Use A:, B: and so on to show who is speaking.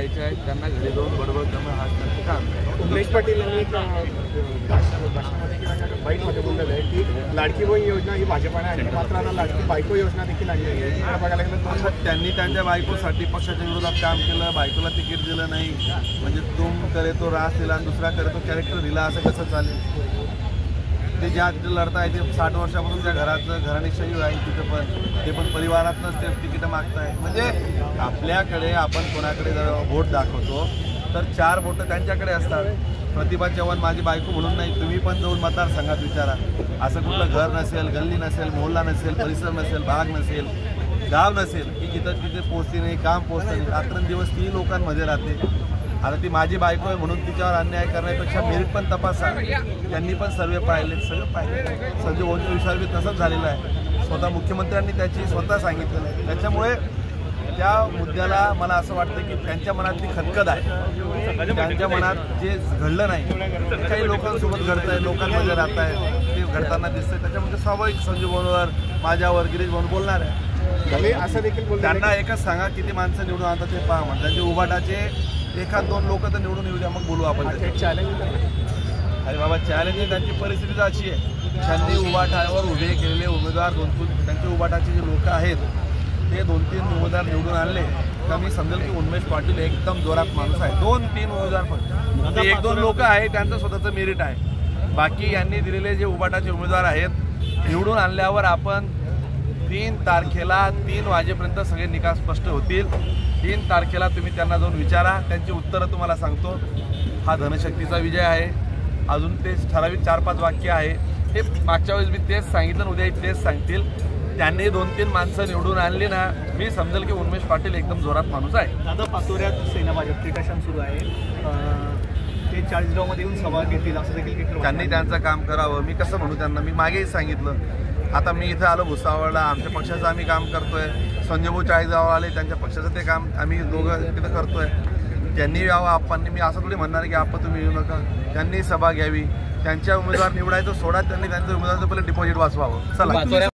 A: जायचे आहेत त्यांना घरी जाऊन बडबड करणं हा त्यांचं काम आहे.
B: उमेश पाटील यांनी भाषणामध्ये किंवा बाईटमध्ये बोललेलं आहे की लाडकी बहीण योजना ही भाजपाने आणली, मात्र आता लाडकी बायको योजना देखील आणली आहे. बघायला गेलं तर
A: त्यांनी त्यांच्या बायकोसाठी पक्षाच्या विरोधात काम केलं, बायकोला तिकीट दिलं नाही, म्हणजे तुम करे तो रास दिला आणि दुसरा करे तो कॅरेक्टर दिला, असं कसं चालेल? ते ज्या तिथे लढताय ते 60 वर्षापासून त्या घराचं घराणेशाही आहे तिथं, पण ते पण परिवारातनंच ते तिकीटं मागताय. म्हणजे आपल्याकडे आपण कोणाकडे जर वोट दाखवतो तर 4 वोटं त्यांच्याकडे असतात. प्रतिभा चव्हाण माझी बायको म्हणून नाही, तुम्ही पण जाऊन मतदारसंघात विचारा. असं कुठलं घर नसेल, गल्ली नसेल, मोहल्ला नसेल, परिसर नसेल, भाग नसेल, गाव नसेल की जिथं तिथे पोचती नाही, काम पोचतं नाही, रात्रंदिवस ती लोकांमध्ये राहते. आता ती माझी बायको आहे म्हणून तिच्यावर अन्याय करण्यापेक्षा मेरिट पण तपासा. त्यांनी पण सर्वे पाहिले, सगळं पाहिले. संजय भाऊंच्या विषयावर बी तसंच झालेलं आहे. स्वतः मुख्यमंत्र्यांनी त्याची स्वतः सांगितलेलं आहे. त्याच्यामुळे त्या मुद्द्याला मला असं वाटतं की त्यांच्या मनातली खदखद आहे, त्यांच्या मनात जे घडलं नाही काही लोकांसोबत घडत आहे, लोकांमध्ये राहत आहे, ते घडताना दिसतंय. त्याच्यामध्ये स्वाभाविक संजय भाऊंवर, माझ्यावर, गिरीश भाऊन बोलणार आहे.
B: असं देखील बोलतो
A: त्यांना एकच सांगा किती माणसं निवडून आणतात ते पहा. त्यांचे उभाटाचे 1-2 लोक तर निवडून येऊ द्या, मग बोलू आपण.
B: चॅलेंज
A: अरे बाबा, चॅलेंज त्यांची परिस्थिती अशी आहे, त्यांनी उभाटावर उभे केलेले उमेदवार 2-3 त्यांचे उभाटाचे जे लोक आहेत ते 2-3 उमेदवार निवडून आणले तर मी समजेल की उमेश पाटील एकदम जोरात माणूस आहे. 2-3 उमेदवार फक्त, ते 1-2 लोक आहे त्यांचं स्वतःचं मेरिट आहे. बाकी यांनी दिलेले जे उभाटाचे उमेदवार आहेत निवडून आणल्यावर आपण 3 तारखेला 3 वाजेपर्यंत सगळे निकाल स्पष्ट होतील. 3 तारखेला तुम्ही त्यांना जाऊन विचारा, त्यांची उत्तरं तुम्हाला सांगतो. हा धनशक्तीचा विजय आहे. अजून ते ठराविक 4-5 वाक्य आहे, ते मागच्या वेळेस मी तेच सांगितलं, उद्या तेच सांगतील. त्यांनी 2-3 माणसं निवडून आणली ना, मी समजेल की उमेश पाटील एकदम जोरात माणूस आहे.
B: दादा, पाचोऱ्यात सेना भाजप प्रिकॉशन सुरू आहे, ते 40 गावमध्ये येऊन सभा घेतील असं देखील
A: त्यांनी त्यांचं काम करावं. मी कसं म्हणू त्यांना, मी मागेही सांगितलं. आता मी इथं आलो भुसावळला, आमच्या पक्षाचं आम्ही काम करतोय. संजय भाऊ 40 गाव आले, त्यांच्या पक्षाचं ते काम आम्ही दोघं तिथं करतोय. त्यांनी यावं, आपण मी असं थोडी म्हणणार की आपण तुम्ही येऊ नका. त्यांनी सभा घ्यावी, त्यांच्या उमेदवार निवडायचं सोडा, त्यांनी त्यांच्या उमेदवाराचं पहिले डिपॉझिट वाचवावं. चला.